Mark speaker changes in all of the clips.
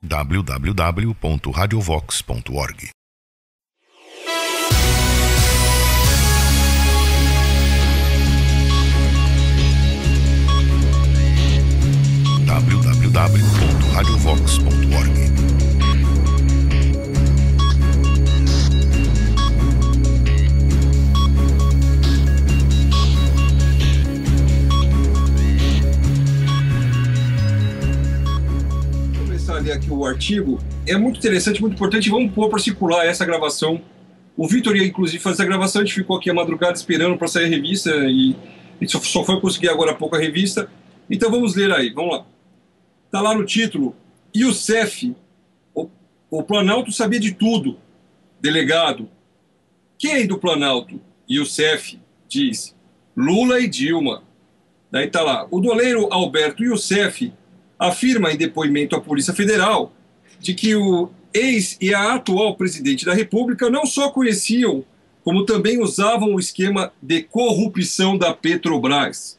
Speaker 1: www.radiovox.org. www.radiovox.org.
Speaker 2: Aqui o artigo é muito interessante, muito importante. Vamos pôr para circular essa gravação. O Vitor ia inclusive fazer a gravação, a gente ficou aqui a madrugada esperando para sair a revista e só foi conseguir agora há pouco a revista. Então vamos ler aí, vamos lá. Está lá no título: Youssef, o Planalto sabia de tudo. Delegado: quem do Planalto? Youssef diz: Lula e Dilma. Daí está lá: o doleiro Alberto Youssef afirma em depoimento à Polícia Federal de que o ex e a atual presidente da República não só conheciam, como também usavam o esquema de corrupção da Petrobras.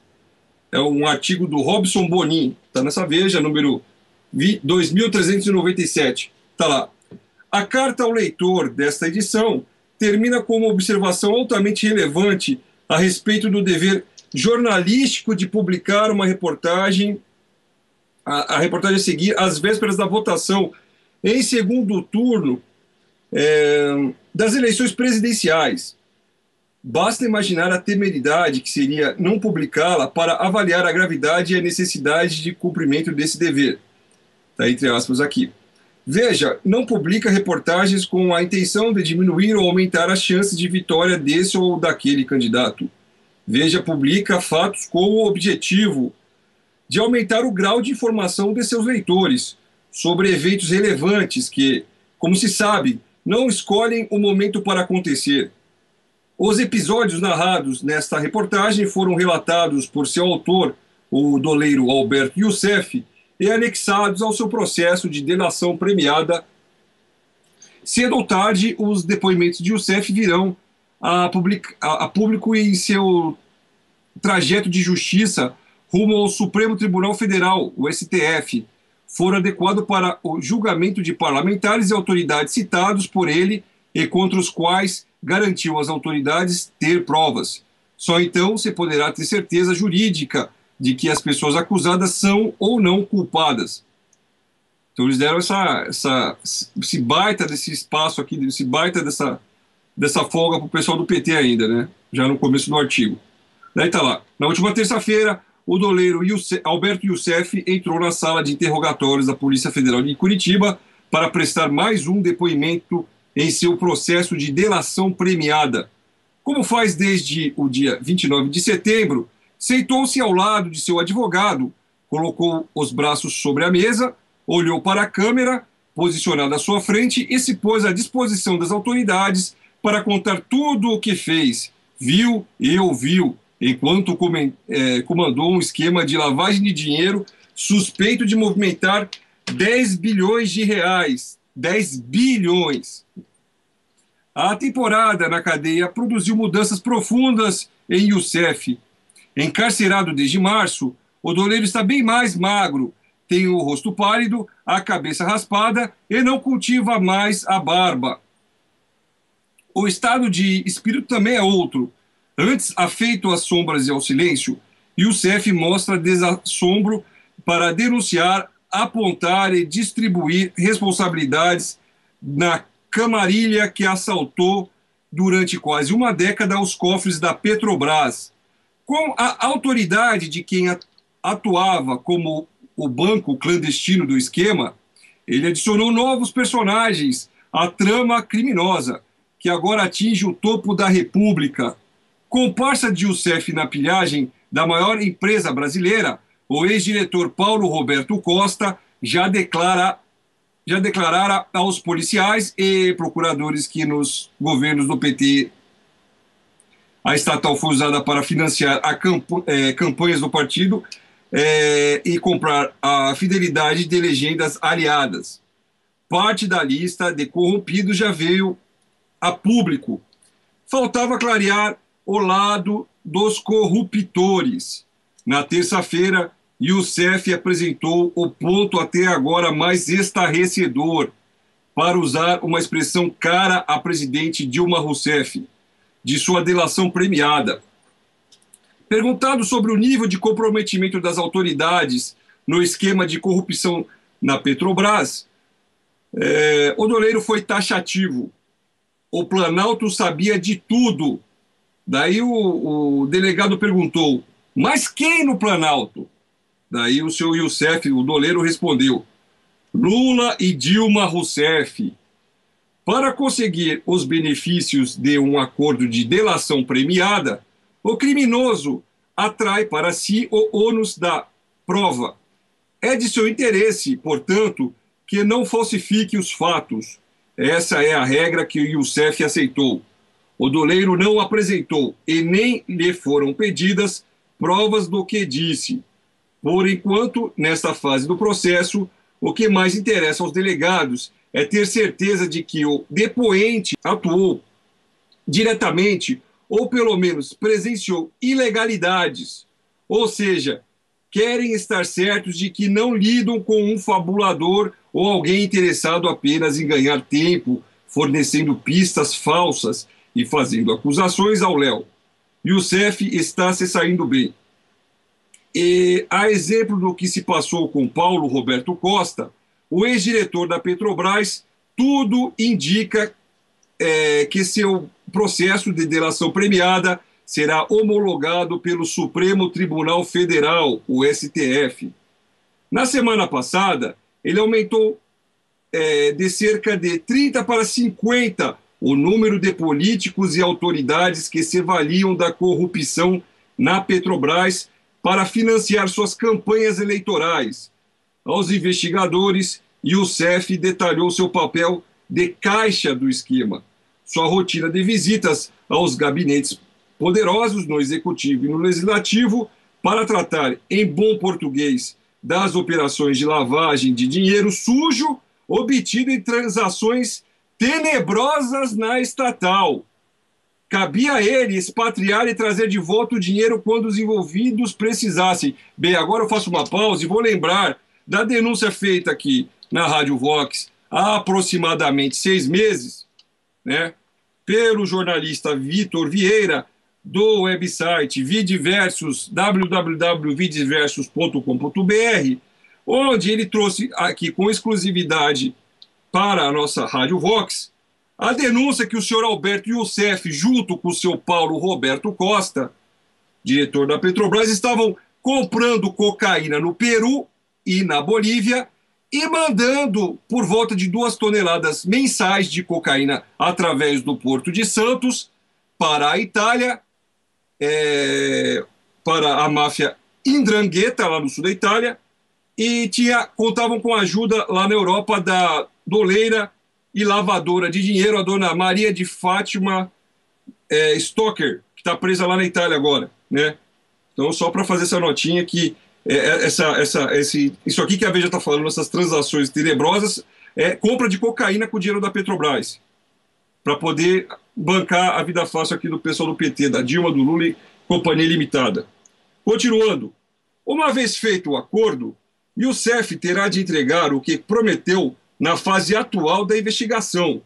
Speaker 2: É um artigo do Robson Bonin, está nessa Veja, número 2397. Está lá. A carta ao leitor desta edição termina com uma observação altamente relevante a respeito do dever jornalístico de publicar uma reportagem a reportagem a seguir, às vésperas da votação em segundo turno das eleições presidenciais. Basta imaginar a temeridade que seria não publicá-la para avaliar a gravidade e a necessidade de cumprimento desse dever. Está entre aspas aqui. Veja, não publica reportagens com a intenção de diminuir ou aumentar as chances de vitória desse ou daquele candidato. Veja, publica fatos com o objetivo de aumentar o grau de informação de seus leitores sobre eventos relevantes que, como se sabe, não escolhem o momento para acontecer. Os episódios narrados nesta reportagem foram relatados por seu autor, o doleiro Alberto Youssef, e anexados ao seu processo de delação premiada. Cedo ou tarde, os depoimentos de Youssef virão a público em seu trajeto de justiça rumo ao Supremo Tribunal Federal, o STF, for adequado para o julgamento de parlamentares e autoridades citados por ele e contra os quais garantiu às autoridades ter provas. Só então se poderá ter certeza jurídica de que as pessoas acusadas são ou não culpadas. Então eles deram esse baita desse espaço aqui, esse baita dessa folga para o pessoal do PT ainda, né? Já no começo do artigo. Daí está lá. Na última terça-feira, o doleiro Alberto Youssef entrou na sala de interrogatórios da Polícia Federal de Curitiba para prestar mais um depoimento em seu processo de delação premiada. Como faz desde o dia 29 de setembro, sentou-se ao lado de seu advogado, colocou os braços sobre a mesa, olhou para a câmera, posicionada à sua frente, e se pôs à disposição das autoridades para contar tudo o que fez, viu e ouviu, enquanto comandou um esquema de lavagem de dinheiro suspeito de movimentar 10 bilhões de reais. 10 bilhões. A temporada na cadeia produziu mudanças profundas em Youssef. Encarcerado desde março, o doleiro está bem mais magro, tem o rosto pálido, a cabeça raspada e não cultiva mais a barba. O estado de espírito também é outro. Antes afeito às sombras e ao silêncio, Youssef mostra desassombro para denunciar, apontar e distribuir responsabilidades na camarilha que assaltou durante quase uma década os cofres da Petrobras. Com a autoridade de quem atuava como o banco clandestino do esquema, ele adicionou novos personagens à trama criminosa, que agora atinge o topo da República. Comparsa de Youssef na pilhagem da maior empresa brasileira, o ex-diretor Paulo Roberto Costa já declarara aos policiais e procuradores que nos governos do PT a estatal foi usada para financiar campanhas do partido e comprar a fidelidade de legendas aliadas. Parte da lista de corrompidos já veio a público. Faltava clarear o lado dos corruptores. Na terça-feira, Youssef apresentou o ponto até agora mais estarrecedor, para usar uma expressão cara à presidente Dilma Rousseff, de sua delação premiada. Perguntado sobre o nível de comprometimento das autoridades no esquema de corrupção na Petrobras, o doleiro foi taxativo. O Planalto sabia de tudo. Daí o delegado perguntou, mas quem no Planalto? Daí o senhor Youssef, o doleiro, respondeu, Lula e Dilma Rousseff. Para conseguir os benefícios de um acordo de delação premiada, o criminoso atrai para si o ônus da prova. É de seu interesse, portanto, que não falsifique os fatos. Essa é a regra que o Youssef aceitou. O doleiro não apresentou e nem lhe foram pedidas provas do que disse. Por enquanto, nesta fase do processo, o que mais interessa aos delegados é ter certeza de que o depoente atuou diretamente ou pelo menos presenciou ilegalidades, ou seja, querem estar certos de que não lidam com um fabulador ou alguém interessado apenas em ganhar tempo, fornecendo pistas falsas e fazendo acusações ao Léo. Youssef está se saindo bem. E, a exemplo do que se passou com Paulo Roberto Costa, o ex-diretor da Petrobras, tudo indica que seu processo de delação premiada será homologado pelo Supremo Tribunal Federal, o STF. Na semana passada, ele aumentou de cerca de 30 para 50 o número de políticos e autoridades que se valiam da corrupção na Petrobras para financiar suas campanhas eleitorais. Aos investigadores, Youssef detalhou seu papel de caixa do esquema, sua rotina de visitas aos gabinetes poderosos no Executivo e no Legislativo para tratar, em bom português, das operações de lavagem de dinheiro sujo obtido em transações tenebrosas na estatal. Cabia a ele expatriar e trazer de volta o dinheiro quando os envolvidos precisassem. Bem, agora eu faço uma pausa e vou lembrar da denúncia feita aqui na Rádio Vox há aproximadamente 6 meses, né, pelo jornalista Vitor Vieira, do website Vidiversus, www.vidiversus.com.br, onde ele trouxe aqui com exclusividade para a nossa Rádio Vox a denúncia que o senhor Alberto Youssef, junto com o seu Paulo Roberto Costa, diretor da Petrobras, estavam comprando cocaína no Peru e na Bolívia e mandando por volta de 2 toneladas mensais de cocaína através do Porto de Santos para a Itália, para a máfia 'Ndrangheta, lá no sul da Itália, e contavam com a ajuda lá na Europa da doleira e lavadora de dinheiro, a dona Maria de Fátima Stocker, que está presa lá na Itália agora, né? Então, só para fazer essa notinha que isso aqui que a Veja está falando, essas transações tenebrosas, compra de cocaína com o dinheiro da Petrobras, para poder bancar a vida fácil aqui do pessoal do PT, da Dilma, do Lula e Companhia Limitada. Continuando, uma vez feito o acordo, Youssef terá de entregar o que prometeu na fase atual da investigação.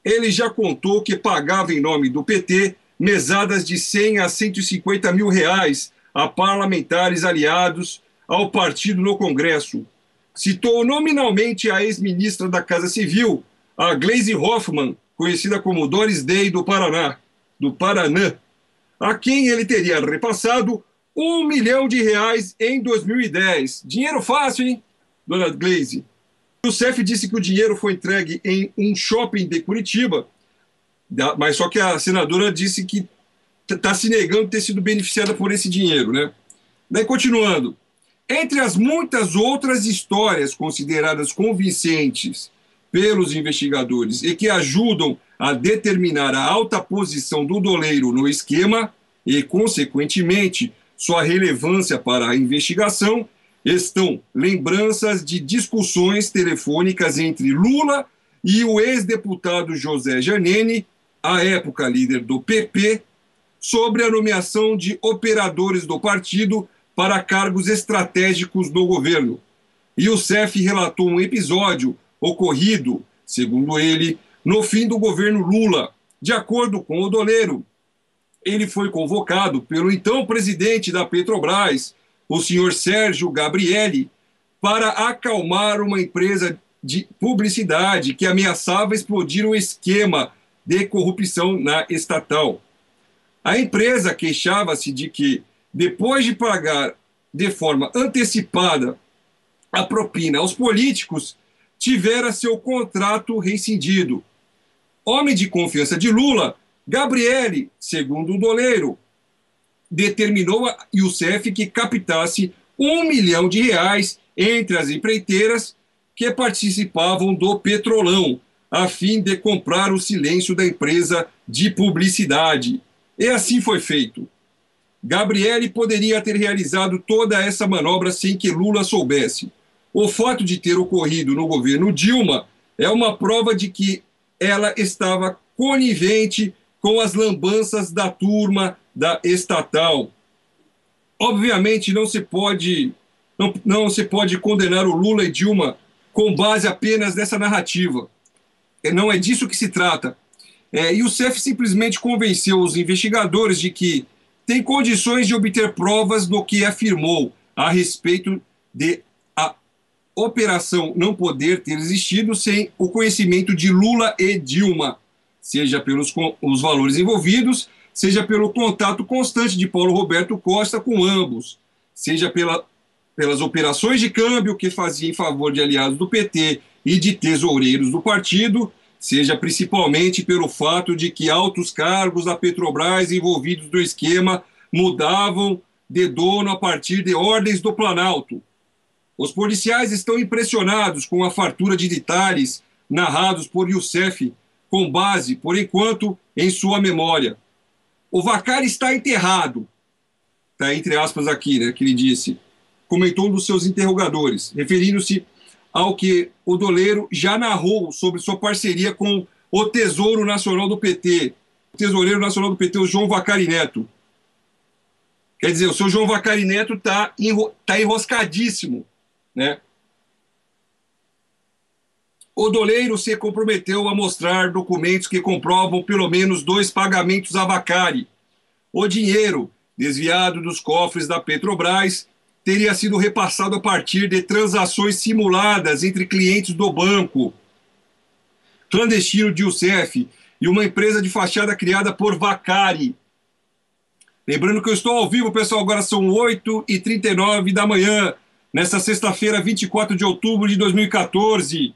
Speaker 2: Ele já contou que pagava em nome do PT mesadas de 100 a 150 mil reais a parlamentares aliados ao partido no Congresso. Citou nominalmente a ex-ministra da Casa Civil, a Gleisi Hoffmann, conhecida como Doris Day do Paraná, a quem ele teria repassado R$1 milhão em 2010. Dinheiro fácil, hein, dona Gleisi? Youssef disse que o dinheiro foi entregue em um shopping de Curitiba, mas só que a senadora disse que está se negando ter sido beneficiada por esse dinheiro, né? Daí, continuando, entre as muitas outras histórias consideradas convincentes pelos investigadores e que ajudam a determinar a alta posição do doleiro no esquema e, consequentemente, sua relevância para a investigação, estão lembranças de discussões telefônicas entre Lula e o ex-deputado José Janene, à época líder do PP, sobre a nomeação de operadores do partido para cargos estratégicos do governo. Youssef relatou um episódio ocorrido, segundo ele, no fim do governo Lula. De acordo com o doleiro, ele foi convocado pelo então presidente da Petrobras, o senhor Sérgio Gabrielli, para acalmar uma empresa de publicidade que ameaçava explodir um esquema de corrupção na estatal. A empresa queixava-se de que, depois de pagar de forma antecipada a propina aos políticos, tivera seu contrato rescindido. Homem de confiança de Lula, Gabrielli, segundo o doleiro, determinou a Youssef que captasse R$ 1 milhão entre as empreiteiras que participavam do Petrolão, a fim de comprar o silêncio da empresa de publicidade. E assim foi feito. Gabrielli poderia ter realizado toda essa manobra sem que Lula soubesse. O fato de ter ocorrido no governo Dilma é uma prova de que ela estava conivente com as lambanças da turma da estatal. Obviamente, não se pode condenar o Lula e Dilma com base apenas nessa narrativa. Não é disso que se trata. Youssef simplesmente convenceu os investigadores de que tem condições de obter provas do que afirmou a respeito de a operação não poder ter existido sem o conhecimento de Lula e Dilma, seja pelos os valores envolvidos, seja pelo contato constante de Paulo Roberto Costa com ambos, seja pelas operações de câmbio que fazia em favor de aliados do PT e de tesoureiros do partido, seja principalmente pelo fato de que altos cargos da Petrobras envolvidos no esquema mudavam de dono a partir de ordens do Planalto. Os policiais estão impressionados com a fartura de detalhes narrados por Youssef, com base, por enquanto, em sua memória. O Vacari está enterrado, está entre aspas aqui, né, que ele disse, comentou um dos seus interrogadores, referindo-se ao que o doleiro já narrou sobre sua parceria com o Tesouro Nacional do PT, o tesoureiro nacional do PT, o João Vacari Neto. Quer dizer, o seu João Vacari Neto está enroscadíssimo, né? O doleiro se comprometeu a mostrar documentos que comprovam pelo menos 2 pagamentos a Vacari. O dinheiro desviado dos cofres da Petrobras teria sido repassado a partir de transações simuladas entre clientes do banco clandestino de Youssef e uma empresa de fachada criada por Vacari. Lembrando que eu estou ao vivo, pessoal, agora são 8h39 da manhã, nesta sexta-feira, 24 de outubro de 2014.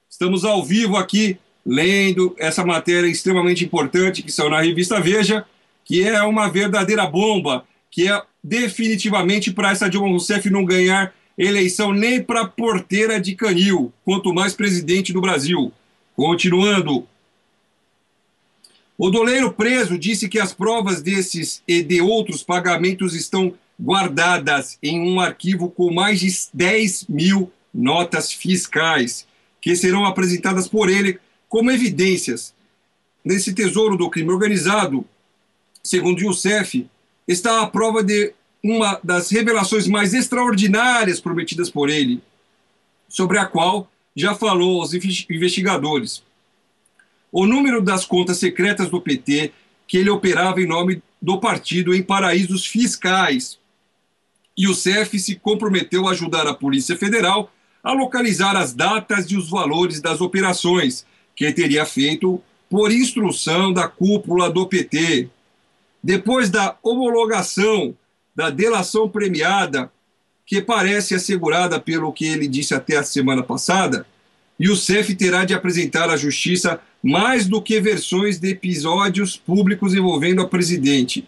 Speaker 2: Estamos ao vivo aqui, lendo essa matéria extremamente importante que saiu na revista Veja, que é uma verdadeira bomba, que é definitivamente para essa Dilma Rousseff não ganhar eleição nem para porteira de canil, quanto mais presidente do Brasil. Continuando. O doleiro preso disse que as provas desses e de outros pagamentos estão guardadas em um arquivo com mais de 10 mil notas fiscais, que serão apresentadas por ele como evidências. Nesse tesouro do crime organizado, segundo Youssef, está a prova de uma das revelações mais extraordinárias prometidas por ele, sobre a qual já falou aos investigadores. O número das contas secretas do PT que ele operava em nome do partido em paraísos fiscais. Youssef se comprometeu a ajudar a Polícia Federal a localizar as datas e os valores das operações, que teria feito por instrução da cúpula do PT. Depois da homologação da delação premiada, que parece assegurada pelo que ele disse até a semana passada, Youssef terá de apresentar à Justiça mais do que versões de episódios públicos envolvendo a presidente.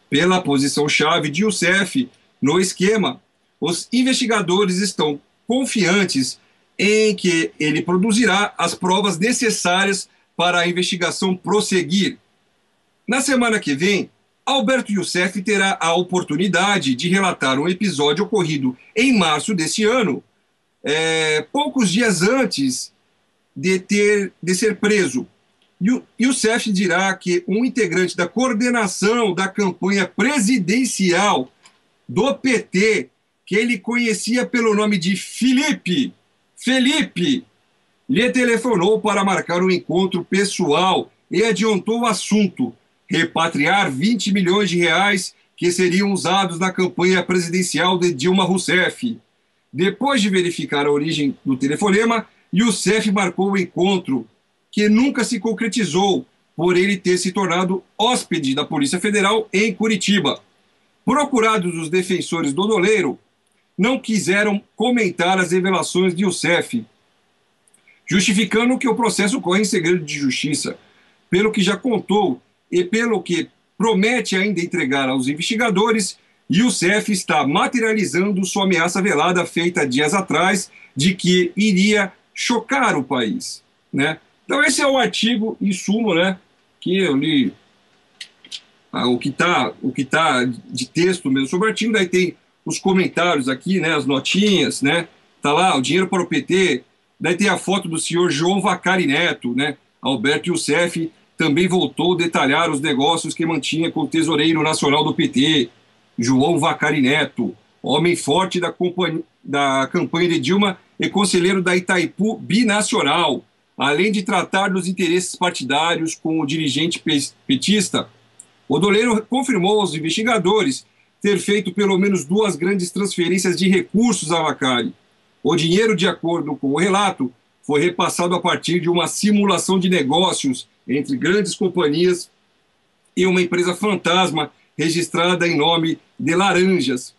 Speaker 2: Pela posição-chave de Youssef no esquema, os investigadores estão confiantes em que ele produzirá as provas necessárias para a investigação prosseguir. Na semana que vem, Alberto Youssef terá a oportunidade de relatar um episódio ocorrido em março deste ano, poucos dias antes de ser preso. Youssef dirá que um integrante da coordenação da campanha presidencial do PT, que ele conhecia pelo nome de Felipe, lhe telefonou para marcar um encontro pessoal e adiantou o assunto: repatriar 20 milhões de reais que seriam usados na campanha presidencial de Dilma Rousseff. Depois de verificar a origem do telefonema, Youssef marcou o encontro, que nunca se concretizou, por ele ter se tornado hóspede da Polícia Federal em Curitiba. Procurados os defensores do doleiro, não quiseram comentar as revelações de Youssef, justificando que o processo corre em segredo de justiça, pelo que já contou e pelo que promete ainda entregar aos investigadores. Youssef está materializando sua ameaça velada feita dias atrás de que iria chocar o país, né? Então esse é o artigo, em suma, né, que eu li, o que tá de texto mesmo sobre o artigo. Daí tem os comentários aqui, né, as notinhas, né, tá lá, o dinheiro para o PT. Daí tem a foto do senhor João Vacari Neto, né, Alberto Youssef também voltou a detalhar os negócios que mantinha com o tesoureiro nacional do PT, João Vacari Neto, homem forte da campanha de Dilma e conselheiro da Itaipu Binacional, além de tratar dos interesses partidários com o dirigente petista. O doleiro confirmou aos investigadores ter feito pelo menos 2 grandes transferências de recursos a Vacari. O dinheiro, de acordo com o relato, foi repassado a partir de uma simulação de negócios entre grandes companhias e uma empresa fantasma registrada em nome de Laranjas,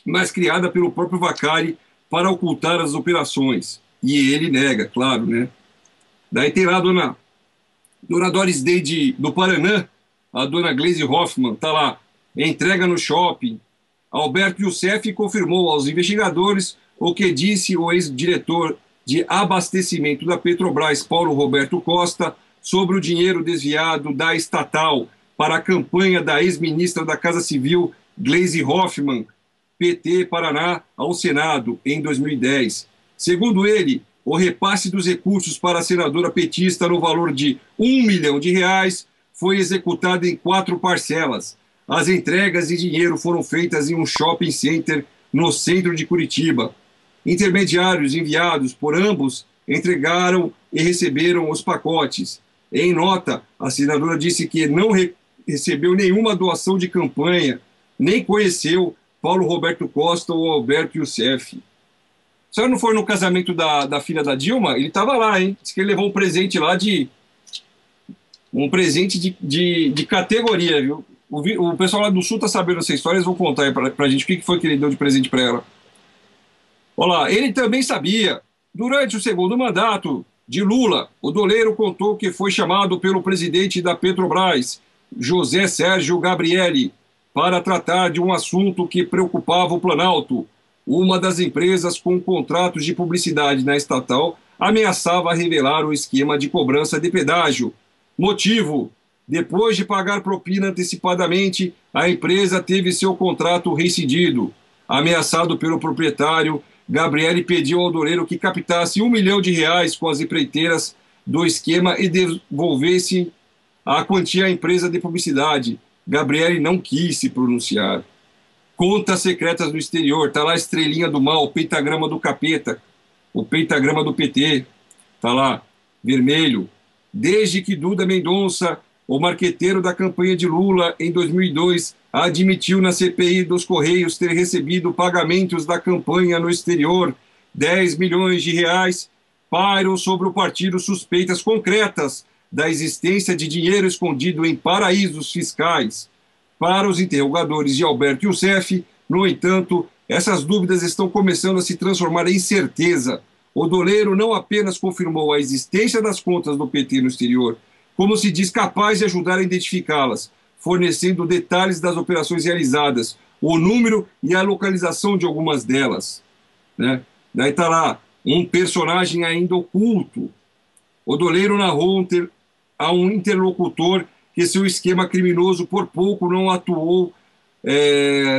Speaker 2: mas criada pelo próprio Vacari para ocultar as operações. E ele nega, claro, né? Daí tem lá a dona Doris Day do Paraná, a dona Gleisi Hoffmann, tá lá, entrega no shopping. Alberto Youssef confirmou aos investigadores o que disse o ex-diretor de abastecimento da Petrobras, Paulo Roberto Costa, sobre o dinheiro desviado da estatal para a campanha da ex-ministra da Casa Civil, Gleisi Hoffmann, PT Paraná, ao Senado, em 2010. Segundo ele, o repasse dos recursos para a senadora petista no valor de R$1 milhão foi executado em 4 parcelas. As entregas de dinheiro foram feitas em um shopping center no centro de Curitiba. Intermediários enviados por ambos entregaram e receberam os pacotes. Em nota, a senadora disse que não recebeu nenhuma doação de campanha, nem conheceu Paulo Roberto Costa ou Alberto Youssef. A senhora não foi no casamento da filha da Dilma? Ele estava lá, hein? Diz que ele levou um presente lá de categoria, viu? O pessoal lá do Sul está sabendo essa história, eles vão contar aí pra gente o que foi que ele deu de presente para ela. Olha lá, ele também sabia. Durante o segundo mandato de Lula, o doleiro contou que foi chamado pelo presidente da Petrobras, José Sérgio Gabrielli, para tratar de um assunto que preocupava o Planalto. Uma das empresas com contratos de publicidade na estatal ameaçava revelar o esquema de cobrança de pedágio. Motivo: depois de pagar propina antecipadamente, a empresa teve seu contrato rescindido. Ameaçado pelo proprietário, Gabrielli pediu ao doleiro que captasse R$1 milhão com as empreiteiras do esquema e devolvesse a quantia à empresa de publicidade. Gabrielli não quis se pronunciar. Contas secretas do exterior, está lá a estrelinha do mal, o pentagrama do capeta, o pentagrama do PT, está lá, vermelho. Desde que Duda Mendonça, o marqueteiro da campanha de Lula em 2002, admitiu na CPI dos Correios ter recebido pagamentos da campanha no exterior, R$10 milhões, pairam sobre o partido suspeitas concretas da existência de dinheiro escondido em paraísos fiscais. Para os interrogadores de Alberto Youssef, no entanto, essas dúvidas estão começando a se transformar em certeza. O doleiro não apenas confirmou a existência das contas do PT no exterior, como se diz capaz de ajudar a identificá-las, fornecendo detalhes das operações realizadas, o número e a localização de algumas delas, né? Daí está lá, um personagem ainda oculto. O doleiro narrou a um interlocutor que seu esquema criminoso por pouco não atuou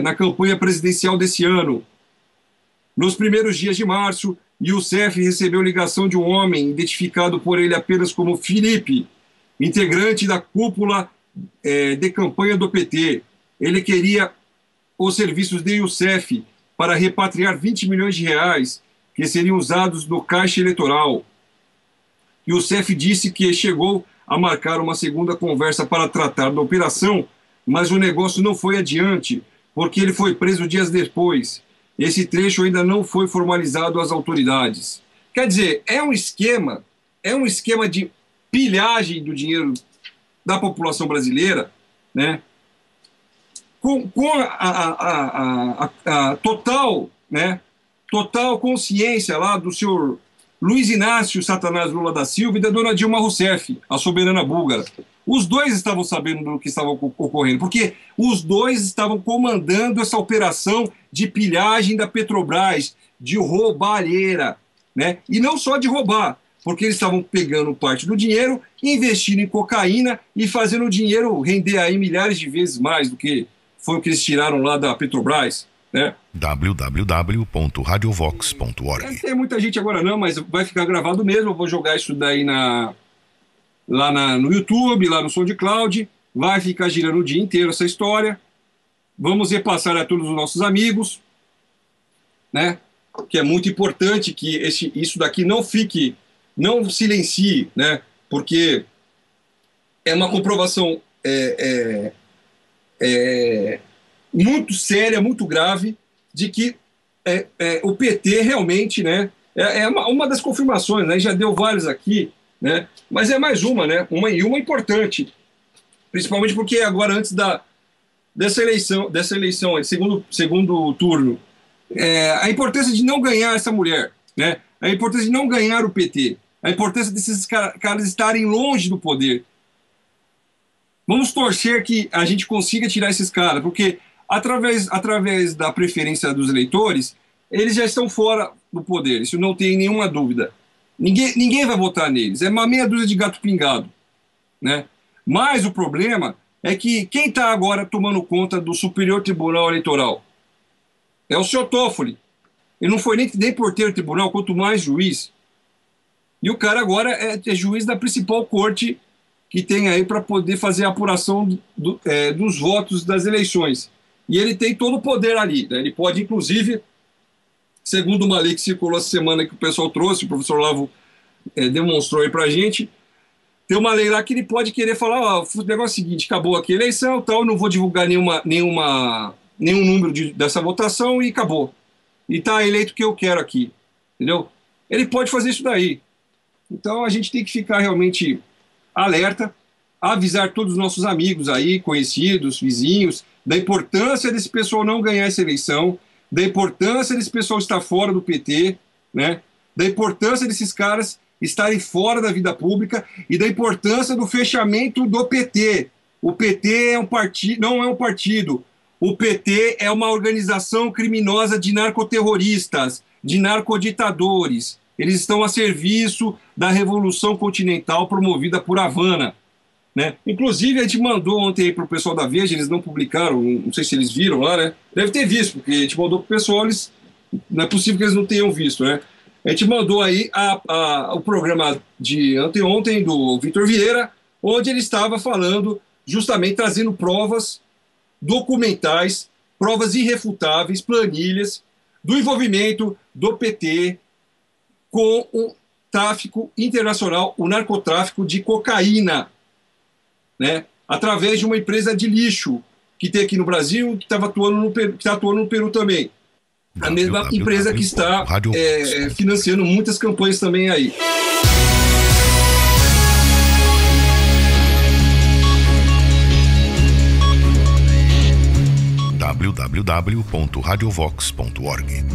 Speaker 2: na campanha presidencial desse ano. Nos primeiros dias de março, Youssef recebeu ligação de um homem identificado por ele apenas como Felipe, integrante da cúpula de campanha do PT. Ele queria os serviços de Youssef para repatriar 20 milhões de reais que seriam usados no caixa eleitoral. Youssef disse que chegou a marcar uma segunda conversa para tratar da operação, mas o negócio não foi adiante, porque ele foi preso dias depois. Esse trecho ainda não foi formalizado às autoridades. Quer dizer, é um esquema de pilhagem do dinheiro da população brasileira, né? Com a total, né, total consciência lá do senhor Luiz Inácio Satanás Lula da Silva e da dona Dilma Rousseff, a soberana búlgara. Os dois estavam sabendo do que estava ocorrendo, porque os dois estavam comandando essa operação de pilhagem da Petrobras, de roubalheira, né? E não só de roubar, porque eles estavam pegando parte do dinheiro, investindo em cocaína e fazendo o dinheiro render aí milhares de vezes mais do que foi o que eles tiraram lá da Petrobras, né?
Speaker 1: www.radiovox.org.
Speaker 2: Não tem muita gente agora não, mas vai ficar gravado mesmo. Eu vou jogar isso daí no YouTube, lá no SoundCloud. Vai ficar girando o dia inteiro essa história. Vamos repassar a todos os nossos amigos, né? Que é muito importante que isso daqui não silencie, né? Porque é uma comprovação muito séria, muito grave, de que o PT realmente, né, é uma das confirmações, né, já deu várias aqui, né, mas é mais uma, né, uma importante, principalmente porque agora, antes dessa eleição, segundo turno, a importância de não ganhar essa mulher, né, a importância de não ganhar o PT, a importância desses caras estarem longe do poder. Vamos torcer que a gente consiga tirar esses caras, porque através da preferência dos eleitores, eles já estão fora do poder, isso não tem nenhuma dúvida. Ninguém vai votar neles, é uma meia dúzia de gato pingado, né? Mas o problema é que quem está agora tomando conta do Superior Tribunal Eleitoral é o senhor Toffoli. Ele não foi nem porteiro do tribunal, quanto mais juiz. E o cara agora é juiz da principal corte que tem aí para poder fazer a apuração dos votos das eleições. E ele tem todo o poder ali, né? Ele pode, inclusive, segundo uma lei que circulou essa semana que o pessoal trouxe, o professor Lavo demonstrou aí para a gente, tem uma lei lá que ele pode querer falar, o negócio é o seguinte, acabou aqui a eleição, tal, não vou divulgar nenhum número dessa votação e acabou. E está eleito o que eu quero aqui, entendeu? Ele pode fazer isso daí. Então a gente tem que ficar realmente alerta, avisar todos os nossos amigos aí, conhecidos, vizinhos, da importância desse pessoal não ganhar essa eleição, da importância desse pessoal estar fora do PT, né? Da importância desses caras estarem fora da vida pública e da importância do fechamento do PT. O PT não é um partido. O PT é uma organização criminosa de narcoterroristas, de narcoditadores. Eles estão a serviço da Revolução Continental promovida por Havana, né? Inclusive, a gente mandou ontem aí para o pessoal da Veja, eles não publicaram, não sei se eles viram lá, né? Deve ter visto, porque a gente mandou para o pessoal, não é possível que eles não tenham visto, né? A gente mandou aí o programa de anteontem do Vitor Vieira, onde ele estava falando, justamente trazendo provas documentais, provas irrefutáveis, planilhas, do envolvimento do PT com o tráfico internacional, o narcotráfico de cocaína, né, através de uma empresa de lixo que tem aqui no Brasil, que está atuando no Peru também. A mesma empresa que está financiando muitas campanhas também aí.
Speaker 1: www.radiovox.org